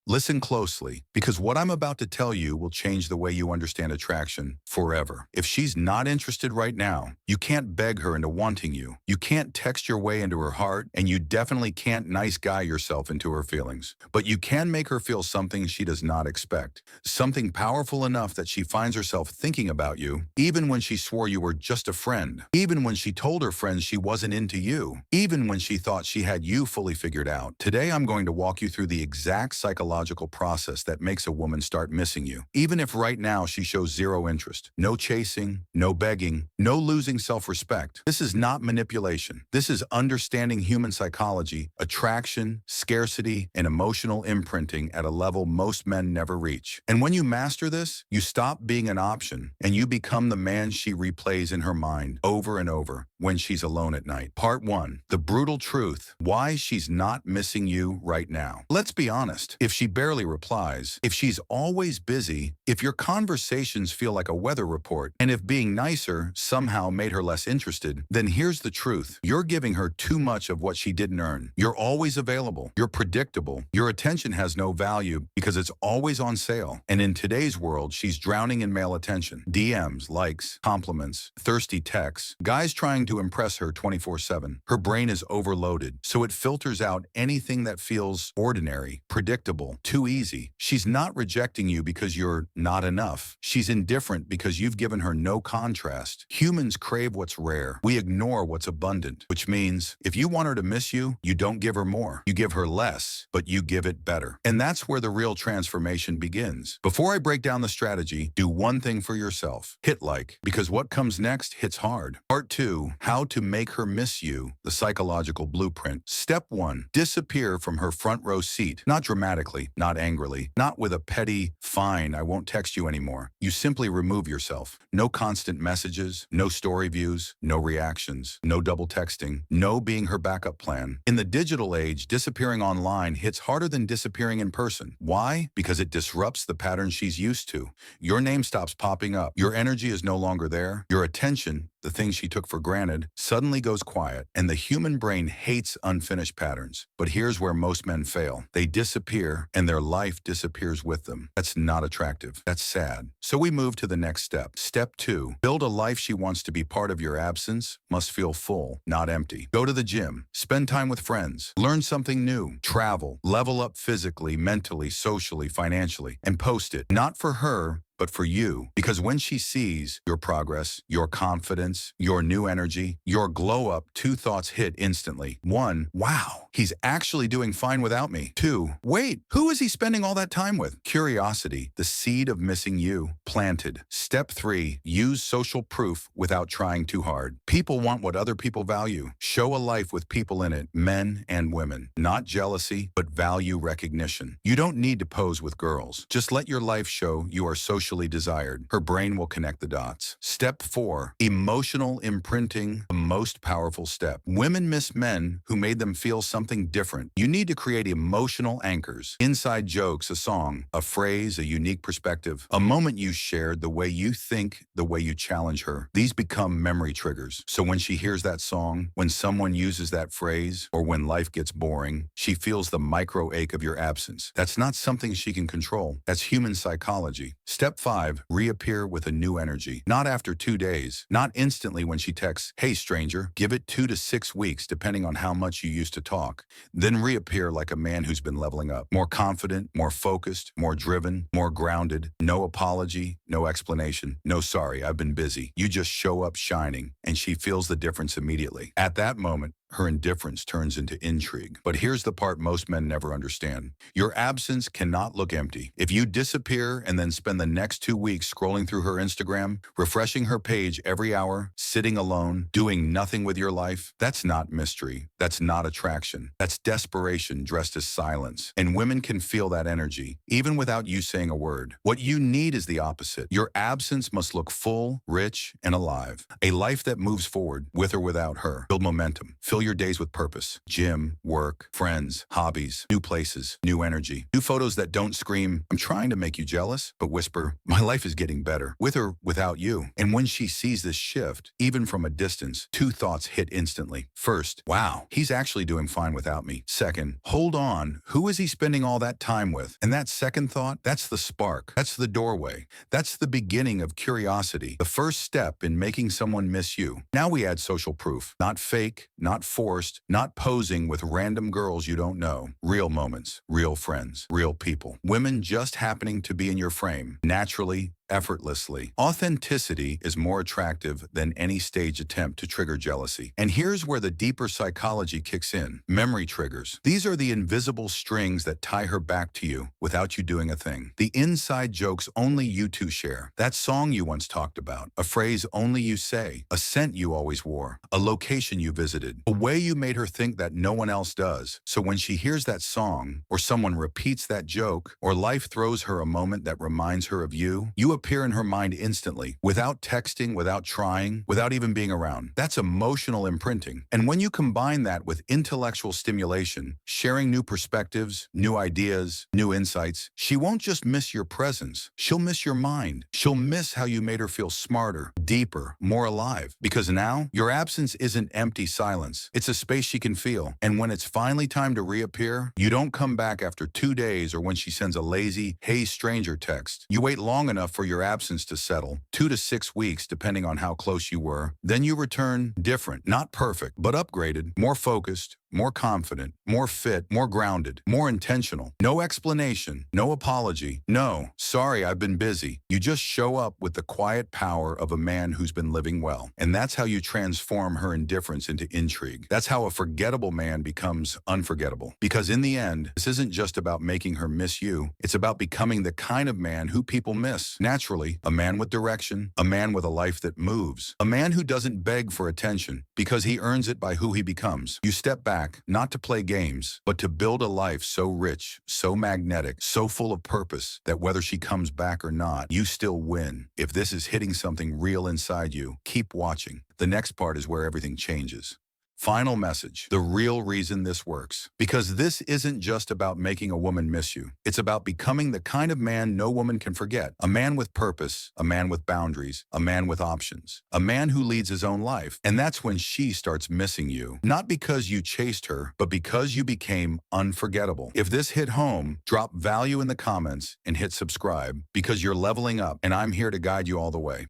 Listen closely, because what I'm about to tell you will change the way you understand attraction forever. If she's not interested right now, you can't beg her into wanting you. You can't text your way into her heart, and you definitely can't nice guy yourself into her feelings. But you can make her feel something she does not expect. Something powerful enough that she finds herself thinking about you, even when she swore you were just a friend, even when she told her friends she wasn't into you, even when she thought she had you fully figured out. Today, I'm going to walk you through the exact psychological process that makes a woman start missing you, even if right now she shows zero interest. No chasing, no begging, no losing self-respect. This is not manipulation. This is understanding human psychology, attraction, scarcity, and emotional imprinting at a level most men never reach. And when you master this, you stop being an option and you become the man she replays in her mind over and over when she's alone at night. Part 1. The brutal truth. Why she's not missing you right now. Let's be honest. If she barely replies, if she's always busy, if your conversations feel like a weather report, and if being nicer somehow made her less interested, then here's the truth. You're giving her too much of what she didn't earn. You're always available. You're predictable. Your attention has no value because it's always on sale. And in today's world, she's drowning in male attention. DMs, likes, compliments, thirsty texts, guys trying to impress her 24/7. Her brain is overloaded, so it filters out anything that feels ordinary, predictable, too easy. She's not rejecting you because you're not enough. She's indifferent because you've given her no contrast. Humans crave what's rare. We ignore what's abundant, which means if you want her to miss you, you don't give her more. You give her less, but you give it better. And that's where the real transformation begins. Before I break down the strategy, do one thing for yourself. Hit like, because what comes next hits hard. Part 2, how to make her miss you, the psychological blueprint. Step 1, disappear from her front row seat. Not dramatically, not angrily, not with a petty, fine, I won't text you anymore. You simply remove yourself. No constant messages, no story views, no reactions, no double texting, no being her backup plan. In the digital age, disappearing online hits harder than disappearing in person. Why? Because it disrupts the pattern she's used to. Your name stops popping up. Your energy is no longer there. Your attention, the thing she took for granted, suddenly goes quiet, and the human brain hates unfinished patterns. But here's where most men fail. They disappear, and their life disappears with them. That's not attractive. That's sad. So we move to the next step. Step 2, build a life she wants to be part of. Your absence must feel full, not empty. Go to the gym, spend time with friends, learn something new, travel, level up physically, mentally, socially, financially, and post it. Not for her, but for you. Because when she sees your progress, your confidence, your new energy, your glow up, 2 thoughts hit instantly. 1, wow, he's actually doing fine without me. 2, wait, who is he spending all that time with? Curiosity, the seed of missing you, planted. Step 3, use social proof without trying too hard. People want what other people value. Show a life with people in it, men and women. Not jealousy, but value recognition. You don't need to pose with girls. Just let your life show you are socially desired. Her brain will connect the dots. Step 4, emotional imprinting, the most powerful step. Women miss men who made them feel something different. You need to create emotional anchors. Inside jokes, a song, a phrase, a unique perspective, a moment you shared, the way you think, the way you challenge her. These become memory triggers. So when she hears that song, when someone uses that phrase, or when life gets boring, she feels the micro ache of your absence. That's not something she can control. That's human psychology. Step 5, reappear with a new energy. Not after 2 days, not instantly when she texts, hey stranger, give it 2 to 6 weeks depending on how much you used to talk. Then reappear like a man who's been leveling up. More confident, more focused, more driven, more grounded. No apology, no explanation. No sorry, I've been busy. You just show up shining, and she feels the difference immediately. At that moment, her indifference turns into intrigue. But here's the part most men never understand. Your absence cannot look empty. If you disappear and then spend the next 2 weeks scrolling through her Instagram, refreshing her page every hour, sitting alone, doing nothing with your life, that's not mystery. That's not attraction. That's desperation dressed as silence. And women can feel that energy, even without you saying a word. What you need is the opposite. Your absence must look full, rich, and alive. A life that moves forward, with or without her. Build momentum. Fill Fill your days with purpose. Gym, work, friends, hobbies, new places, new energy. New photos that don't scream, I'm trying to make you jealous, but whisper, my life is getting better, with or without you. And when she sees this shift, even from a distance, two thoughts hit instantly. First, wow, he's actually doing fine without me. Second, hold on, who is he spending all that time with? And that second thought, that's the spark. That's the doorway. That's the beginning of curiosity, the first step in making someone miss you. Now we add social proof. Not fake, not forced, not posing with random girls you don't know. Real moments, real friends, real people. Women just happening to be in your frame, naturally, effortlessly. Authenticity is more attractive than any stage attempt to trigger jealousy. And here's where the deeper psychology kicks in. Memory triggers. These are the invisible strings that tie her back to you without you doing a thing. The inside jokes only you two share. That song you once talked about. A phrase only you say. A scent you always wore. A location you visited. A way you made her think that no one else does. So when she hears that song, or someone repeats that joke, or life throws her a moment that reminds her of you, you appear in her mind instantly, without texting, without trying, without even being around. That's emotional imprinting. And when you combine that with intellectual stimulation, sharing new perspectives, new ideas, new insights, she won't just miss your presence, she'll miss your mind. She'll miss how you made her feel smarter, deeper, more alive. Because now, your absence isn't empty silence. It's a space she can feel. And when it's finally time to reappear, you don't come back after 2 days or when she sends a lazy, hey stranger text. You wait long enough for your absence to settle, 2 to 6 weeks depending on how close you were. Then you return different, not perfect, but upgraded, more focused, more confident, more fit, more grounded, more intentional. No explanation, no apology. No, sorry, I've been busy. You just show up with the quiet power of a man who's been living well. And that's how you transform her indifference into intrigue. That's how a forgettable man becomes unforgettable. Because in the end, this isn't just about making her miss you. It's about becoming the kind of man who people miss. Naturally, a man with direction, a man with a life that moves, a man who doesn't beg for attention because he earns it by who he becomes. You step back, not to play games, but to build a life so rich, so magnetic, so full of purpose that whether she comes back or not, you still win. If this is hitting something real inside you, keep watching. The next part is where everything changes. Final message, the real reason this works. Because this isn't just about making a woman miss you. It's about becoming the kind of man no woman can forget. A man with purpose, a man with boundaries, a man with options, a man who leads his own life. And that's when she starts missing you. Not because you chased her, but because you became unforgettable. If this hit home, drop value in the comments and hit subscribe because you're leveling up and I'm here to guide you all the way.